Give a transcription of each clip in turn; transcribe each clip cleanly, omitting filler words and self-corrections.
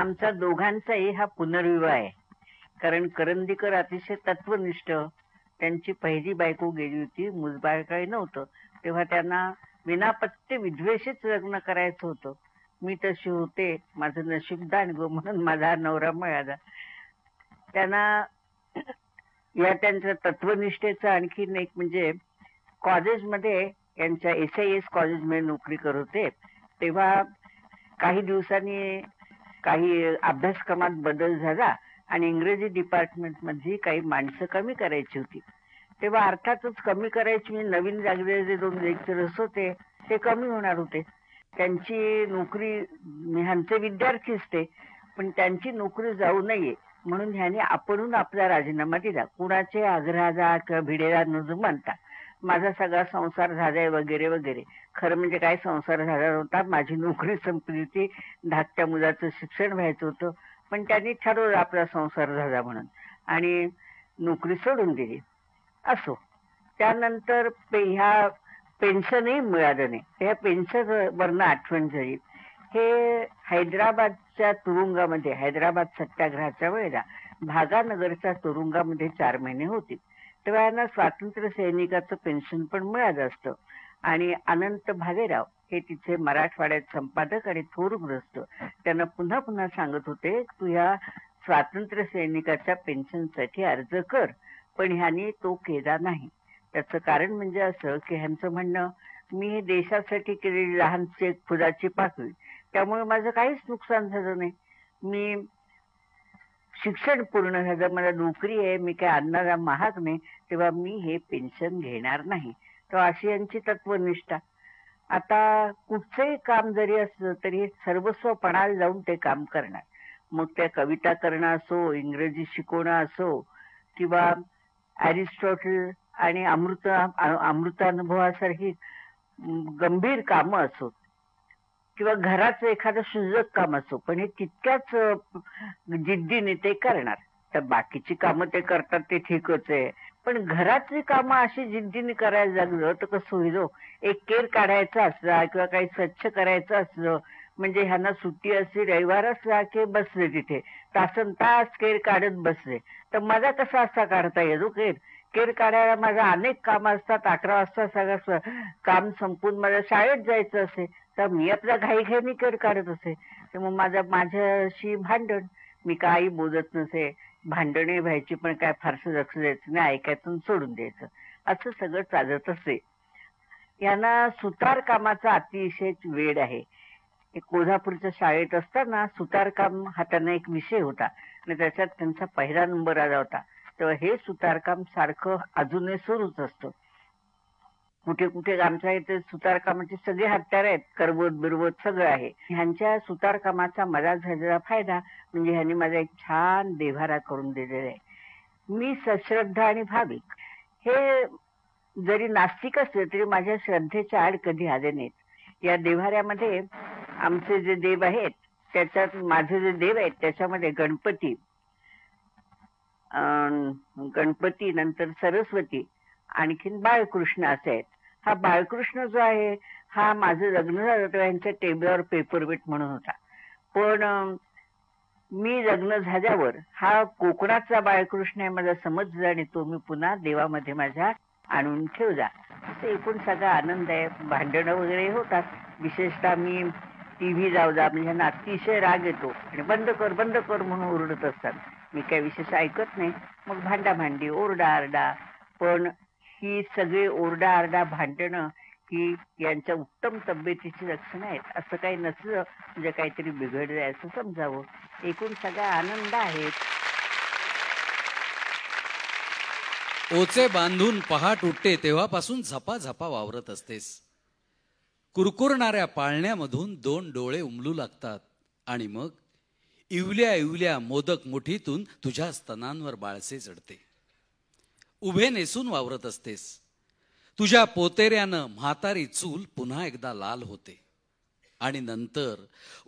आमचा दोघांचाही हा पुनर्विवाह आहे. कारण करंदीकर अतिशय तत्वनिष्ठ, त्यांची पहिली बायको गेली होती, मुलबाळ काही नव्हतं, तेव्हा त्यांना विनापत्य विद्वेषीच लग्न करायचं होतं. मी तशी होते, माझं नशीबदान गो म्हणून माझा नवरा मिळाला. त्यांना या त्यांच्या तत्वनिष्ठेचं आणखीन एक म्हणजे कॉलेजमध्ये यांच्या SIS कॉलेजमध्ये नोकरी करत होते. तेव्हा काही दिवसांनी काही अभ्यासक्रमात बदल झाला आणि इंग्रजी डिपार्टमेंटमध्ये काही माणसं कमी करायची होती. तेव्हा अर्थातच कमी करायची म्हणजे नवीन लागलेले 2 लेक्चरर्स होते ते कमी होणार होते. त्यांची नोकरी, ह्यांचे विद्यार्थीच ते, पण त्यांची नोकरी जाऊ नये म्हणून ह्याने आपणून आपला राजीनामा दिला. कुणाचे आग्रहाला किंवा भिडेला न जुमानता. माझा सगळा संसार झालाय वगैरे वगैरे. खरं म्हणजे काय संसार झाला नव्हता, माझी नोकरी संपली होती, धाकट्या मुलाचं शिक्षण व्हायचं होतं, पण त्यांनी ठरवलं आपला संसार झाला म्हणून आणि नोकरी सोडून दिली. असो, त्यानंतर ह्या पेन्शनही मिळालं नाही. त्या पेन्शन वरनं आठवण झाली. हे हैदराबादच्या तुरुंगामध्ये, हैदराबाद सत्याग्रहाच्या वेळेला भागानगरच्या तुरुंगामध्ये 4 महिने होते. तेव्हा यांना स्वातंत्र्य सैनिकाचं पेन्शन पण मिळालं असतं. आणि अनंत भालेराव हे तिथे मराठवाड्यात संपादक आणि थोरग्रस्त, त्यांना पुन्हा पुन्हा सांगत होते, तू ह्या स्वातंत्र्य सैनिकाच्या पेन्शनसाठी अर्ज कर. पण ह्यांनी तो केला नाही. त्याचं कारण म्हणजे असं की ह्यांचं म्हणणं, मी हे देशासाठी केलेली लहानशी एक फुलाची पाकळी, त्यामुळे माझं काहीच नुकसान झालं नाही. मी शिक्षण पूर्ण झालं, मला नोकरी आहे, मी काय अन्नाला महाग नाही, तेव्हा मी हे पेन्शन घेणार नाही. तर अशी यांची तत्वनिष्ठा. आता कुठचंही काम जरी असलं तरी सर्वस्व पणाला जाऊन ते काम करणार. मग त्या कविता करणं असो, इंग्रजी शिकवणं असो, किंवा अरिस्टॉटल आणि अमृतानुभवासारखी गंभीर कामं असो, किंवा घराचं एखादं शुल्लक काम असो, पण हे तितक्याच जिद्दीने ते करणार. तर बाकीची कामं ते करतात ते ठीकच आहे, पण घरातली कामं अशी जिद्दीने करायला लागलं तर कसं होईल? एक केर काढायचा असला किंवा काही स्वच्छ करायचं असलं म्हणजे ह्यांना सुट्टी असली, रविवार असला की बसले तिथे तासन तास केर काढत बसले, तर मला कसा असा काढता येतो केर? केर काढायला माझं अनेक कामं असतात. 11 वाजता सगळं काम संपून मला शाळेत जायचं असे, तर मी आपल्या घाईघाईने केर काढत असे. तर मग माझ्याशी भांडण, मी काही बोलत नसे, भांडणे व्हायची, पण काय फारसं लक्ष द्यायचं नाही, ऐकायचं सोडून द्यायचं, असं सगळं चालत असे. यांना सुतार कामाचा अतिशय वेड आहे. कोल्हापूरच्या शाळेत असताना सुतारकाम हा त्यांना एक विषय होता आणि त्याच्यात त्यांचा पहिला नंबर आला होता. तेव्हा हे सुतारकाम सारखं अजूनही सुरूच असतं. कुठे कुठे आमच्या इथे सुतारकामाचे सगळे हत्यार आहेत, करवत बिरवत सगळं आहे. ह्यांच्या सुतारकामाचा मला झालेला फायदा म्हणजे ह्यांनी माझा एक छान देव्हारा करून दिलेला आहे. मी सश्रद्धा आणि भाविक हे जरी नास्तिक असले तरी माझ्या श्रद्धेच्या आड कधी आले नाहीत. या देव्हाऱ्यामध्ये आमचे जे देव आहेत त्याच्यात माझे जे देव आहेत त्याच्यामध्ये गणपती नंतर सरस्वती आणखीन बाळकृष्ण असे आहेत. हा बाळकृष्ण जो आहे हा माझं लग्न झालं तेव्हा यांच्या टेबलावर पेपरवेट म्हणून होता, पण मी लग्न झाल्यावर हा कोकणातला बाळकृष्ण आहे मला समजलं आणि तो मी पुन्हा देवामध्ये माझ्या आणून ठेवला. एकूण सगळा आनंद आहे. भांडणं वगैरे होतात, विशेषतः मी TV लावला म्हणजे ह्यांना अतिशय राग येतो आणि बंद कर म्हणून ओरडत असतात. मी काही विशेष ऐकत नाही, मग भांडाभांडी ओरडा. पण ही सगळे ओरडा भांडणं ही यांच्या उत्तम तब्येतीची लक्षणं आहेत. असं काही नसलं म्हणजे काहीतरी बिघडलंय असं समजावं. एकूण सगळा आनंद आहे. ओचे बांधून पहाट उठते तेव्हापासून झपाझपा वावरत असतेस. कुरकुरणाऱ्या पाळण्यामधून 2 डोळे उमलू लागतात आणि मग इवल्या इवल्या मोदक मुठीतून तुझ्या स्तनांवर बाळसे चढते. उभे नेसून वावरत असतेस. तुझ्या पोतेऱ्यानं म्हातारी चूल पुन्हा एकदा लाल होते आणि नंतर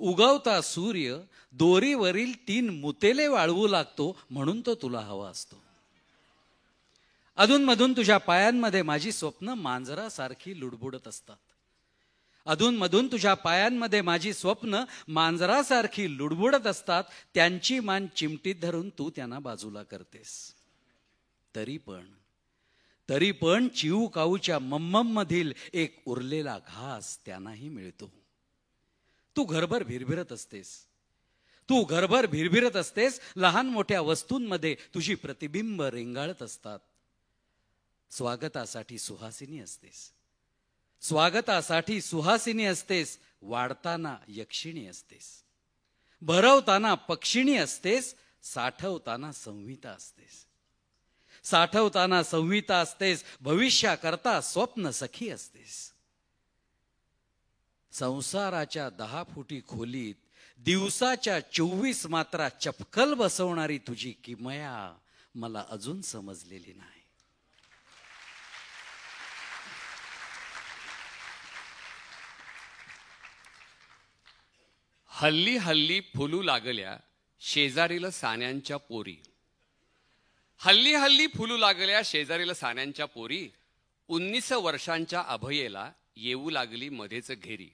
उगवता सूर्य दोरीवरील 3 मुतेले वाळवू लागतो म्हणून तो तुला हवा असतो. अधूनमधून तुझ्या पायांमध्ये माझी स्वप्न मांजरासारखी लुडबुडत असतात अधूनमधून तुझ्या पायांमध्ये माझी स्वप्न मांजरासारखी लुडबुडत असतात. त्यांची मान चिमटीत धरून तू त्यांना बाजूला करतेस. तरी पण चिऊ काऊच्या मम्मम मधील एक उरलेला घास त्यांनाही मिळतो. तू घरभर भिरभिरत असतेस. लहान मोठ्या वस्तूंमध्ये तुझी प्रतिबिंब रेंगाळत असतात. स्वागतासाठी सुहासिनी असतेस. वाढताना यक्षिणी असतेस. भरवताना पक्षिणी असतेस. साठवताना संहिता असतेस. भविष्याकरता स्वप्न सखी असतेस. संसाराच्या 10 फुटी खोलीत दिवसाच्या 24 मात्रा चपकल बसवणारी तुझी किमया मला अजून समजलेली नाही. हल्ली हल्ली फुलू लागल्या शेजारील सान्यांच्या पोरी. हल्ली हल्ली फुलू लागल्या शेजारील सान्यांच्या पोरी. 19 वर्षांच्या अभयेला येऊ लागली मध्येच घेरी.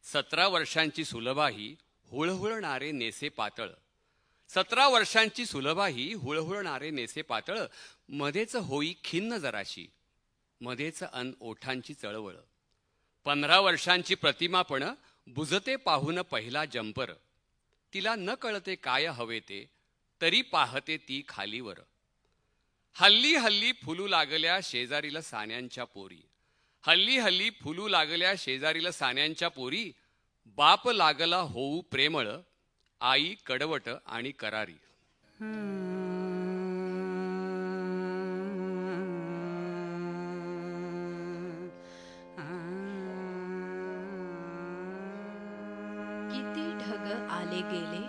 17 वर्षांची सुलभाही हुळहुळणारे नेसे पातळ. 17 वर्षांची सुलभाही हुळहुळणारे नेसे पातळ. मध्येच होई खिन्न जराशी. मध्येच अन ओठांची चळवळ. 15 वर्षांची प्रतिमा पण बुजते पाहून पहिला जंपर. तिला न कळते काय हवे ते, तरी पाहते ती खालीवर. हल्ली हल्ली फुलू लागल्या शेजारील सान्यांच्या पोरी. हल्ली हल्ली फुलू लागल्या शेजारील सान्यांच्या पोरी. बाप लागला होऊ प्रेमळ, आई कडवट आणि करारी. किती ढग आले गेले,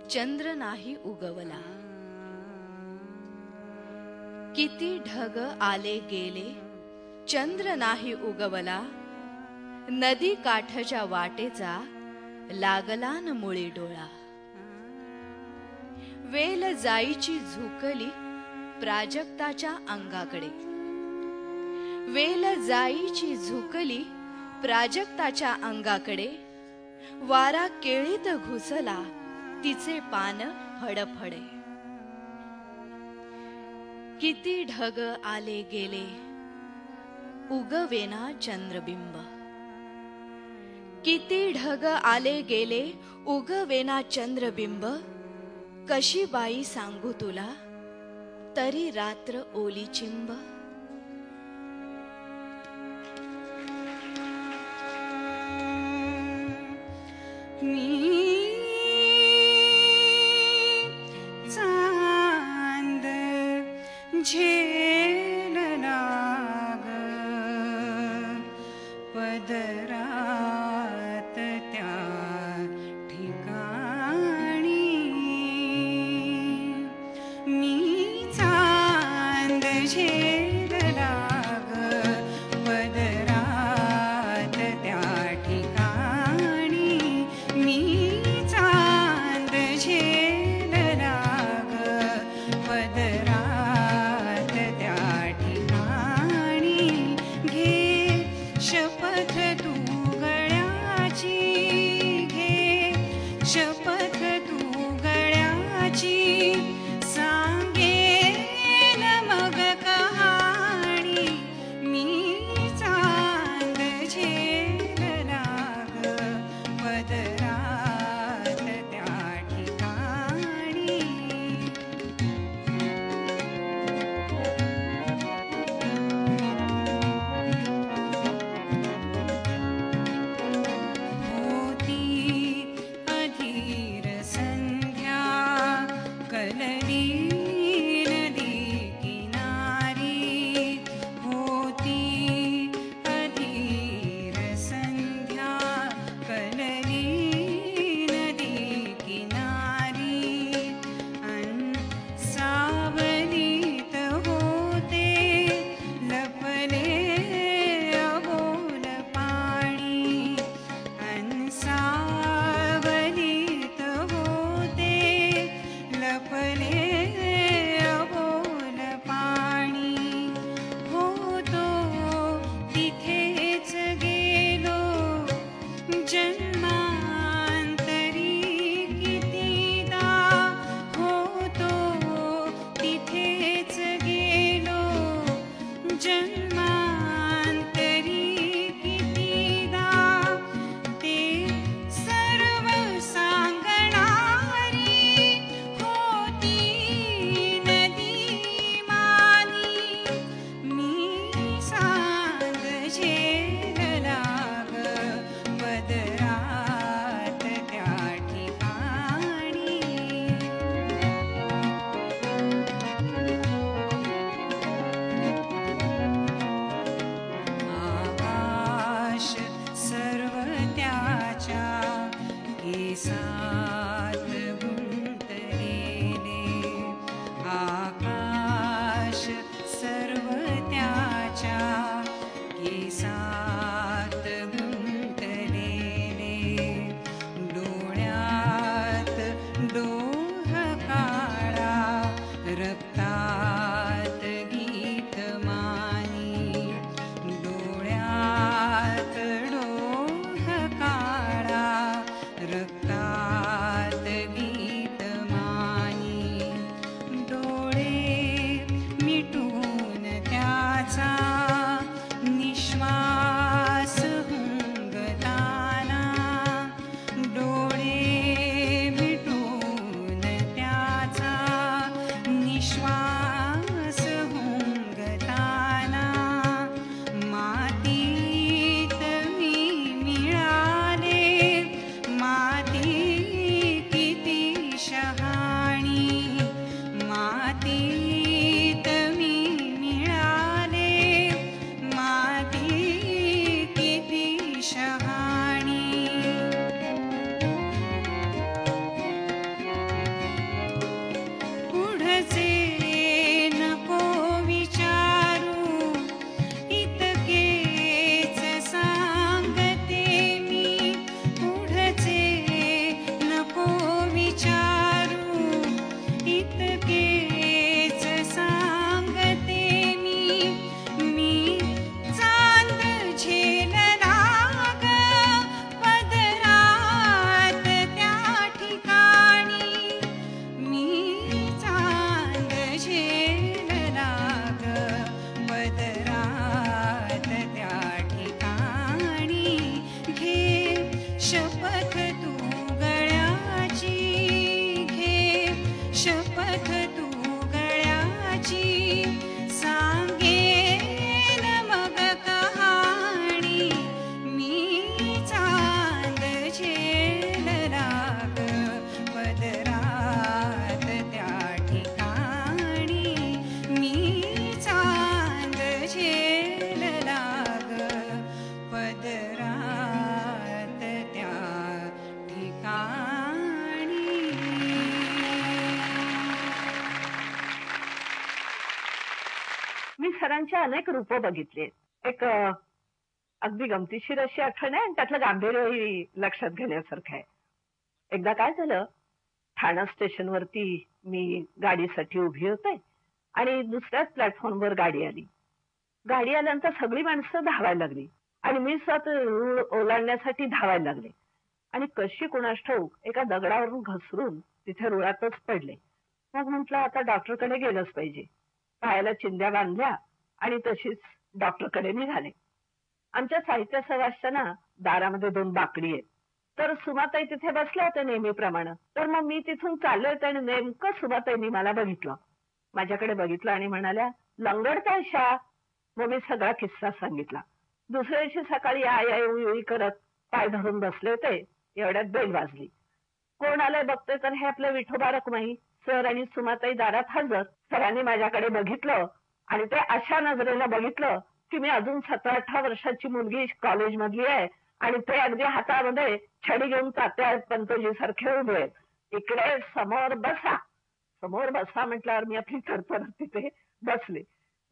चंद्र नाही उगवला. किती ढग आले गेले, चंद्र नाही उगवला. नदी काठच्या वाटेचा लागला न मुळी डोळा. वेल जाईची झुकली प्राजक्ताच्या अंगाकडे. वेल जाईची झुकली प्राजक्ताच्या अंगाकडे. वारा केळीत घुसला तिचे पान फडफडे. किती ढग आले गेले, उगवेना चंद्रबिंब. किती ढग आले गेले, उगवेना चंद्रबिंब. कशी बाई सांगू तुला, तरी रात्र ओली चिंब. चांद झेलना ग पदरात त्या ठिकाणी. मी चांद झेलना ग पदरात त्या ठिकाणी. मी चांद झेलना ग पदरात त्या ठिकाणी. घे शपथ तू त्याच्या केसात गुंतलेले आकाश सर्व त्याच्या केसात गुंतलेले डोळ्यात डोह काळा रक्तात गीतमानी डोळ्यात डोह काळा रक्तात गीतमानी डोळे मिटून त्याचा निश्वास हुंगताना डोळे मिटून त्याचा निश्वास हुंगताना मातीत मी मिळाले माती किती शहाणी मातीत मी मिळाले माती किती शहाणी पुढचे नको विचारू इतकेच सांगते मी पुढचे नको विचारू इतकेच सांगते मी चांद झेलला ग पदरात त्या ठिकाणी मी चांद झेलला ग पदरात त्या ठिकाणी घे शपथ तू गळ्याची घे शपथ तू गळ्याची सांगेन मग कहाणी मी चांद झेलला ग पदरात त्या ठिकाणी मी चांद झेलला ग पदरात त्या ठिकाणी. मी सरांच्या अनेक रूप बघितली. एक अगदी गमतीशीर अशी आठवण आहे आणि त्यातलं गांभीर्यही लक्षात घेण्यासारखं आहे. एकदा काय झालं, ठाणा स्टेशनवरती मी गाडीसाठी उभी होते आणि दुसऱ्याच प्लॅटफॉर्मवर गाडी आली. गाडी आल्यानंतर सगळी माणसं धावायला लागली आणि मी स्वतः रूळ ओलांडण्यासाठी धावायला लागले आणि कशी कुणास ठाऊक एका दगडावरून घसरून तिथे रुळातच पडले. मग म्हटलं आता डॉक्टरकडे गेलंच पाहिजे. पायाला चिंध्या बांधल्या आणि तशीच डॉक्टरकडे निघाले. आमच्या साहित्य सवासच्या दारामध्ये 2 बाकडी आहेत. तर सुमाताई तिथे बसल्या होत्या नेहमीप्रमाणे. तर मग मी तिथून चालले होते आणि नेमकं सुमाताईंनी मला बघितलं. माझ्याकडे बघितलं आणि म्हणाल्या, लंगडताय शा? मग मी सगळा किस्सा सांगितला. दुसऱ्या दिवशी सकाळी आय उई करत पाय धरून बसले होते. एवढ्यात बेल वाजली. कोण आलंय बघते तर हे आपलं विठोबा रखुमाई सर आणि सुमाताई दारात हजर. सरांनी माझ्याकडे बघितलं आणि ते अशा नजरेला बघितलं की मी अजून 17-18 वर्षाची मुलगी कॉलेजमधली आहे आणि ते अगदी हातामध्ये छडी घेऊन तात्या पंतजी सारखे उभे आहेत. इकडे समोर बसा. समोर बसा म्हटल्यावर मी आपली थरथर तिथे बसले.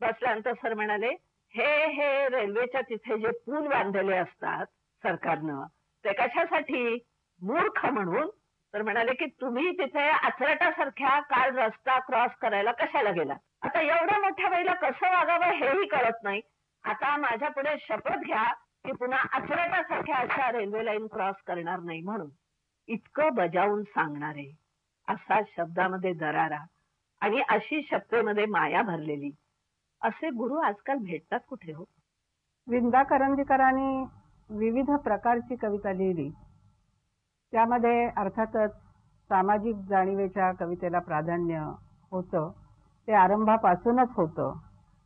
बसल्यानंतर सर म्हणाले, हे रेल्वेच्या तिथे जे पूल बांधलेले असतात सरकारनं ते कशासाठी? मूर्ख म्हणून. तर म्हणाले की तुम्ही तिथे आचरटासारख्या काल रस्ता क्रॉस करायला कशाला गेला? आता एवढ्या मोठ्या वेळेला कसं वागावं हेही कळत नाही. आता माझ्या पुढे शपथ घ्या की पुन्हा आचरटासारख्या अशा रेल्वे लाईन क्रॉस करणार नाही म्हणून. इतकं बजावून सांगणारे, असा शब्दामध्ये दरारा आणि अशी शब्देमध्ये माया भरलेली असे गुरु आजकाल भेटतात कुठे हो? विंदा करंदीकरांनी विविध प्रकारची कविता लिहिली. त्यामध्ये अर्थातच सामाजिक जाणीवेच्या कवितेला प्राधान्य होतं. ते आरंभापासूनच होतं.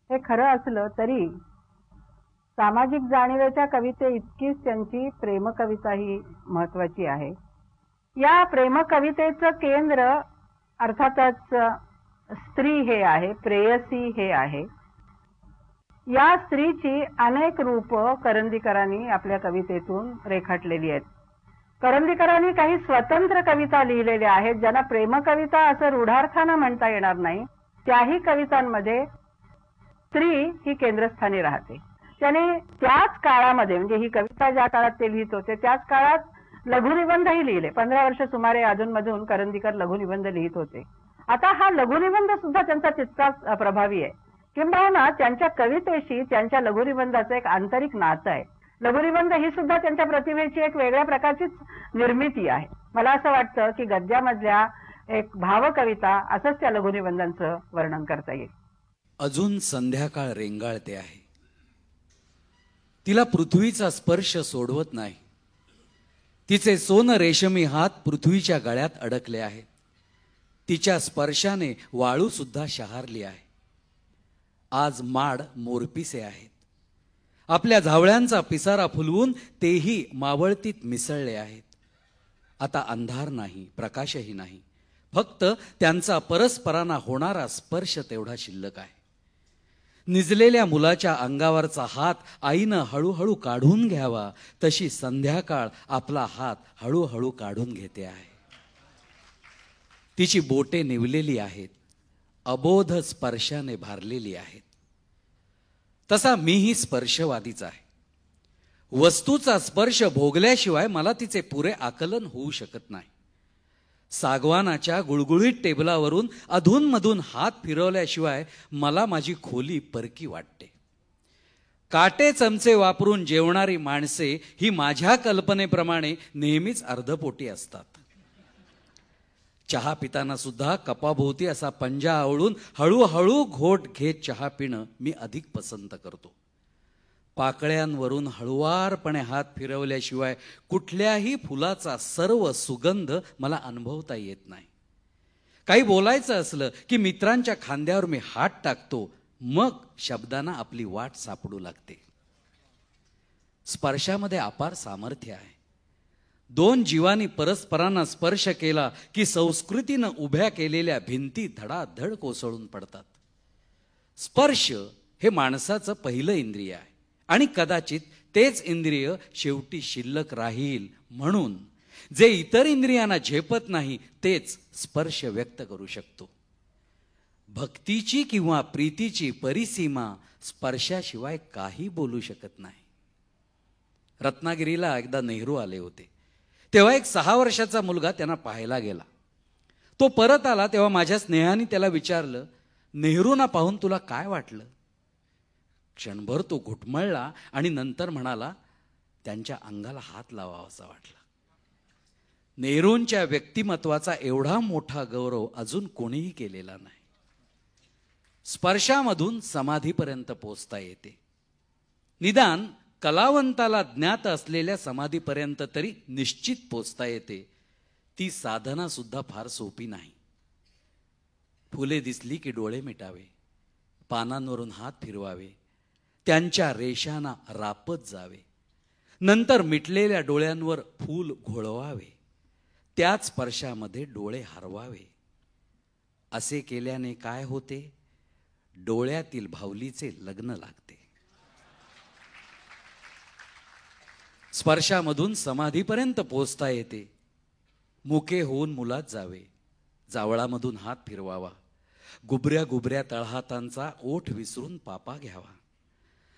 हे खरं असलं तरी सामाजिक जाणीवेच्या कविते इतकीच त्यांची प्रेमकविताही महत्वाची आहे. या प्रेमकवितेचं केंद्र अर्थातच स्त्री हे आहे, प्रेयसी हे आहे. या स्त्रीची अनेक रूप करंदीकरांनी आपल्या कवितेतून रेखाटलेली आहेत. करंदीकरांनी काही स्वतंत्र कविता लिहिलेल्या आहेत, ज्यांना प्रेमकविता असं रूढार्थानं म्हणता येणार नाही. त्याही कवितांमध्ये स्त्री ही केंद्रस्थानी राहते. त्याने त्याच काळामध्ये, म्हणजे ही कविता ज्या काळात ते लिहित होते त्याच काळात लघुनिबंधही लिहिले. 15 वर्ष सुमारे अधूनमधून करंदीकर लघुनिबंध लिहित होते. आता हा लघुनिबंध सुद्धा त्यांचा तितकाच प्रभावी आहे. किंबहुना त्यांच्या कवितेशी त्यांच्या लघुनिबंधाचं एक आंतरिक नातं आहे. लघुनिबंध ही सुद्धा त्यांच्या प्रतिभेची एक वेगळ्या प्रकारचीच निर्मिती आहे. मला असं वाटतं की गद्यामधल्या एक भावकविता असंच त्या लघुनिबंधांचं वर्णन करता येईल. अजून संध्याकाळ रेंगाळते आहे. तिला पृथ्वीचा स्पर्श सोडवत नाही. तिचे सोन रेशमी हात पृथ्वीच्या गळ्यात अडकले आहेत. तिच्या स्पर्शाने वाळू सुद्धा शहारली आहे. आज माड मोरपिसे आहेत. आपल्या झावळ्यांचा पिसारा फुलवून तेही मावळतीत मिसळले आहेत. आता अंधार नाही, प्रकाशही नाही, फक्त त्यांचा परस्परांना होणारा स्पर्श तेवढा शिल्लक आहे. निजलेल्या मुलाच्या अंगावरचा हात आईनं हळूहळू काढून घ्यावा, तशी संध्याकाळ आपला हात हळूहळू काढून घेते आहे. तिची बोटे निवलेली आहेत, अबोध स्पर्शाने भारलेली आहेत. तसा मीही स्पर्शवादीच आहे. वस्तूचा स्पर्श भोगल्याशिवाय मला तिचे पुरे आकलन होऊ शकत नाही. सागवानाच्या गुळगुळीत टेबलावरून अधूनमधून हात फिरवल्याशिवाय मला माझी खोली परकी वाटते. काटे चमचे वापरून जेवणारी माणसे ही माझ्या कल्पनेप्रमाणे नेहमीच अर्धपोटी असतात. चहा पिताना सुद्धा कपाभोवती असा पंजा आवळून हळूहळू घोट घेत चहा पिणं मी अधिक पसंत करतो. पाकळ्यांवरून हळुवारपणे हात फिरवल्याशिवाय कुठल्याही फुलाचा सर्व सुगंध मला अनुभवता येत नाही. काही बोलायचं असलं की मित्रांच्या खांद्यावर मी हात टाकतो, मग शब्दांना आपली वाट सापडू लागते. स्पर्शामध्ये अपार सामर्थ्य आहे. दोन जीवांनी परस्परांना स्पर्श केला की संस्कृतीनं उभ्या केलेल्या भिंती धडाधड कोसळून पडतात. स्पर्श हे माणसाचं पहिलं इंद्रिय आहे आणि कदाचित तेच इंद्रिय शेवटी शिल्लक राहील. म्हणून जे इतर इंद्रियांना झेपत नाही तेच स्पर्श व्यक्त करू शकतो. भक्तीची किंवा प्रीतीची परिसीमा स्पर्शाशिवाय काही बोलू शकत नाही. रत्नागिरीला एकदा नेहरू आले होते. तेव्हा एक 6 वर्षाचा मुलगा त्यांना पाहायला गेला. तो परत आला तेव्हा माझ्या स्नेहाने त्याला विचारलं, नेहरूंना पाहून तुला काय वाटलं? क्षणभर तो घुटमळला आणि नंतर म्हणाला, त्यांच्या अंगाला हात लावावासा वाटला. नेहरूंच्या व्यक्तिमत्वाचा एवढा मोठा गौरव अजून कोणीही केलेला नाही. स्पर्शामधून समाधीपर्यंत पोचता येते. निदान कलावंताला ज्ञात असलेल्या समाधीपर्यंत तरी निश्चित पोचता येते. ती साधना सुद्धा फार सोपी नाही. फुले दिसली की डोळे मिटावे, पानांवरून हात फिरवावे, त्यांच्या रेषांना रापत जावे, नंतर मिटलेल्या डोळ्यांवर फूल घोळवावे, त्याच स्पर्शामध्ये डोळे हरवावे. असे केल्याने काय होते? डोळ्यातील भावलीचे लग्न लागते. स्पर्शामधून समाधीपर्यंत पोचता येते. मुके होऊन मुलात जावे, जावळामधून हात फिरवावा, गुबऱ्या गुबऱ्या तळहातांचा ओठ विसरून पापा घ्यावा,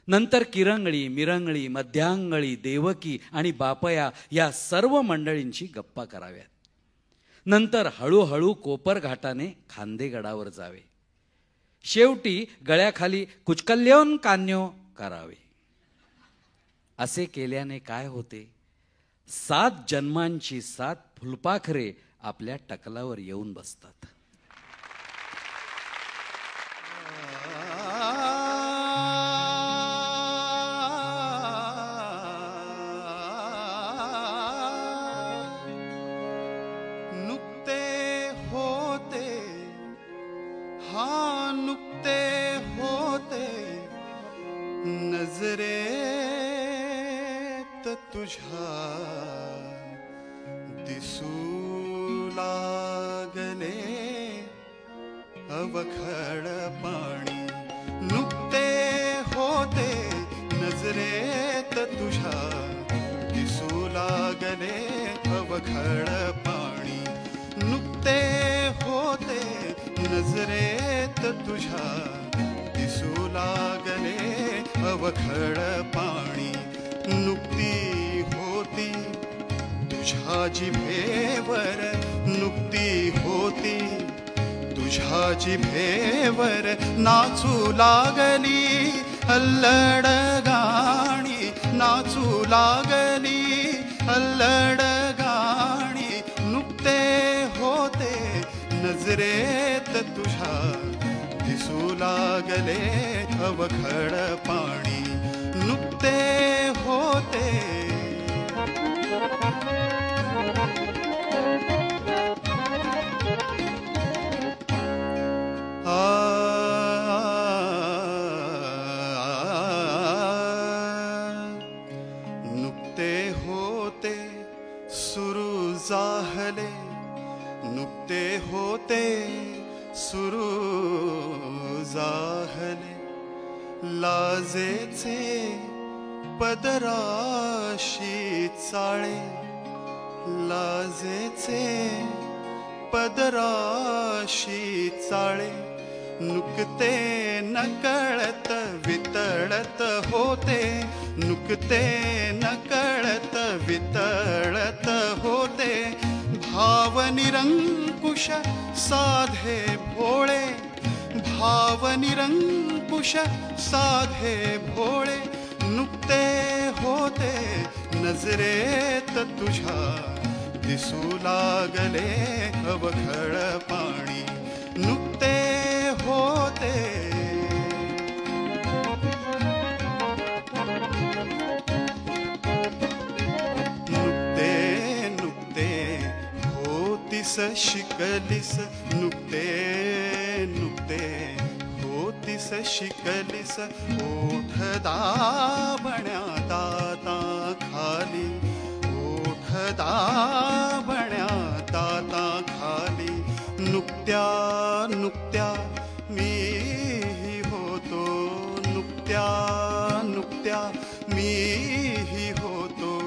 नंतर किरंगळी, मिरंगळी, मध्यांगळी, देवकी आणि बापया या सर्व मंडळींची गप्पा कराव्यात. नंतर हळूहळू कोपर घाटाने खांदेगडावर जावे. शेवटी गळ्याखाली कुचकल्योन कान्यो करावे. असे केल्याने काय होते? 7 जन्मांची 7 फुलपाखरे आपल्या टकलावर येऊन बसतात. नुकते होते, हा नुकते होते नजरेत तुझ्या दिसू लागले अवखळ पाणी. नुकते होते नजरेत तुझ्या दिसू लागले अवखळ पाणी नुकते होते नजरेत तुझ्या दिसू लागले अवखळ पाणी नुकती होती तुझ्या जिभेवर नुकती होती तुझ्या जिभेवर नाचू लागली अल्लड गाणी नाचू लागली अल्लड गाणी नुकते होते नजरेत तुझ्या दिसू लागले अवखळ पाणी नुकते होते नुकते होते सुरू जाहले नुकते होते सुरू जाहले लाजेचे पदराशी चाळे लाजेचे पदराशी चाळे नुकते नकळत वितळत होते नुकते नकळत वितळत होते भाव निरंकुश साधे भोळे भाव निरंकुश साधे भोळे नुकते होते नजरेत तुझ्या दिसू लागले अवखळ पाणी नुकते होते नुकते नुकते होतीस शिकलीस नुकते नुकते होतीस शिकलीस ओठ दाबण्या दाता खाली ओठ दाबण्या दाता खाली नुकत्या नुकत्या मी होतो नुकत्या नुकत्या मी होतो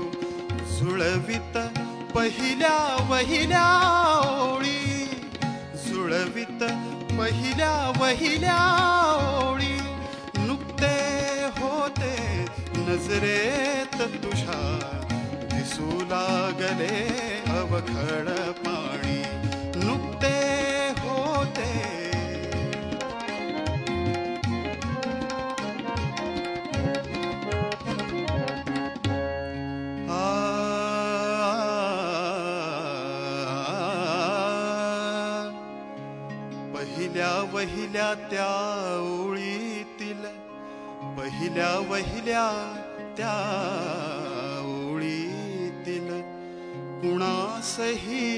जुळवित पहिल्या वहिल्या ओळी जुळवित पहिल्या वहिल्या ओळी नुकते होते नजरेत तुझ्या दिसू लागले अवखळ पाणी नुकते होते पहिल्या वहिल्या त्या ओळीतील पहिल्या वहिल्या त्या ओळीतील कुणासही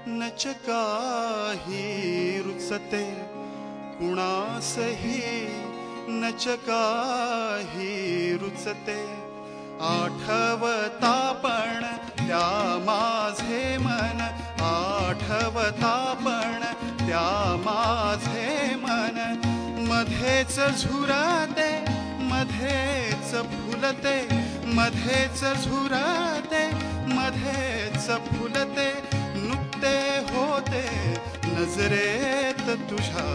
नच काही रुचते कुणासही नच काही रुचते आठवता पण त्या माझे मन आठवता पण त्या माझे मन मध्येच झुरते मध्येच फुलते मध्येच झुरते मध्येच फुलते नुकते होते नजरेत तुझ्या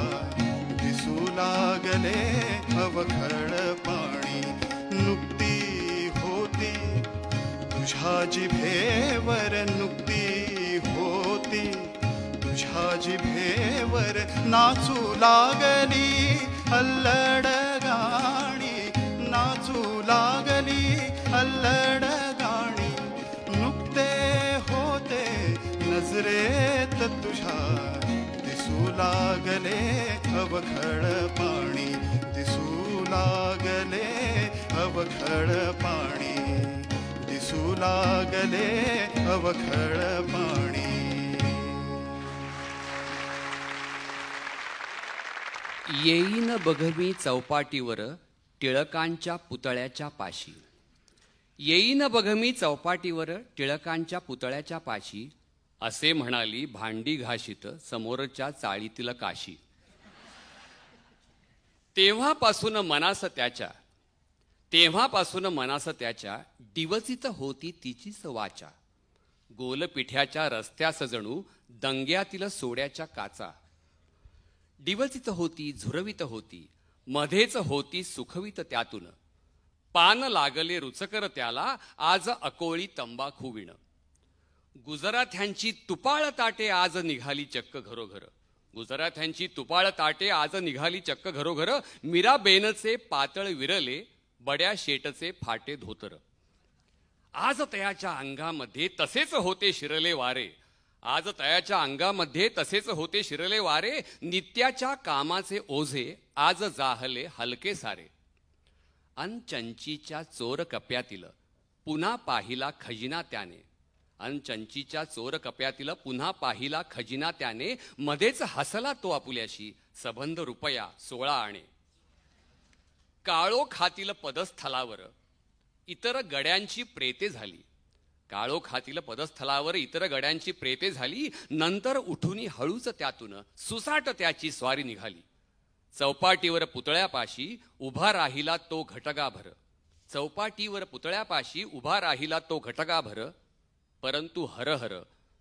दिसू लागले अवखळ पाणी नुकती होती तुझ्या जिभेवर नुकती होती तुझ्या जिभेवर नाचू लागली अल्लड गाणी नाचू लागली अल्लड गाणी नुकते होते नजरेत तुझ्या दिसू लागले अवखळ पाणी दिसू लागले अवखळ पाणी दिसू लागले अवखळ पाणी येईन बघमी चौपाटीवर टिळकांच्या पुतळ्याच्या पाशी येईन बघमी चौपाटीवर टिळकांच्या पुतळ्याच्या पाशी असे म्हणाली भांडी घाशीत समोरच्या चाळीतील काशी. तेव्हापासून मनास त्याच्या तेव्हापासून मनास त्याच्या दिवसीत होती तिचीच वाचा. गोलपिठ्याच्या रस्त्यास जणू दंग्यातील सोड्याच्या काचा. दिवसीत होती झुरवीत होती, मध्येच होती सुखवीत त्यातून. पान लागले रुचकर त्याला, आज अकोळी तंबाखू विण. गुजराथ्यांची तुपाळ ताटे आज निघाली चक्क घरोघर. गुजराथ्यांची तुपाळ ताटे आज निघाली चक्क घरोघर. मीराबेनचे पातळ विरले, बड्या शेटचे फाटे धोतर. आज तयाच्या अंगामध्ये तसेच होते शिरले वारे. आज तयाच्या अंगामध्ये तसेच होते शिरले वारे. नित्याच्या कामाचे ओझे आज जाहले हलके सारे. अन चंचीच्या चोर कप्यातील पुन्हा पाहिला खजिना त्याने. अन चंचीच्या चोर कप्यातील पुन्हा पाहिला खजिना त्याने. मध्येच हसला तो आपुल्याशी, सबंध रुपया 16 आणे. काळोखातील पदस्थलावर इतर गड्यांची प्रेते झाली. काळोखातील पदस्थलावर इतर गड्यांची प्रेते झाली. नंतर उठून हळूच त्यातून सुसाट त्याची स्वारी निघाली. चौपाटीवर पुतळ्यापाशी उभा राहिला तो घटगाभर. चौपाटीवर पुतळ्यापाशी उभा राहिला तो घटगाभर. परंतु हरहर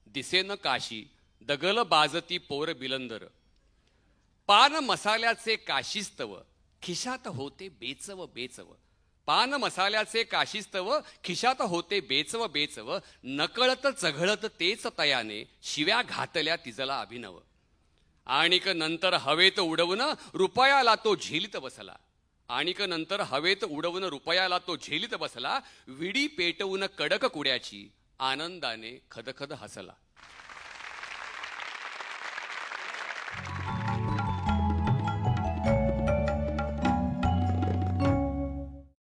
दिसेन काशी, दगल बाजती पोर बिलंदर. पान मसाल्याचे काशीस्तव, खिशात होते बेचव बेचव. पान मसाल्याचे काशीस्तव, खिशात होते बेचव बेचव. नकळत चघळत तेच तयाने, शिव्या घातल्या तिजला अभिनव. आणिक नंतर हवेत उडवून रुपयाला तो झेलीत बसला. आणिक नंतर हवेत उडवून रुपयाला तो झेलीत बसला. विडी पेटवून कडक कुड्याची, आनंदाने खदखद हसला.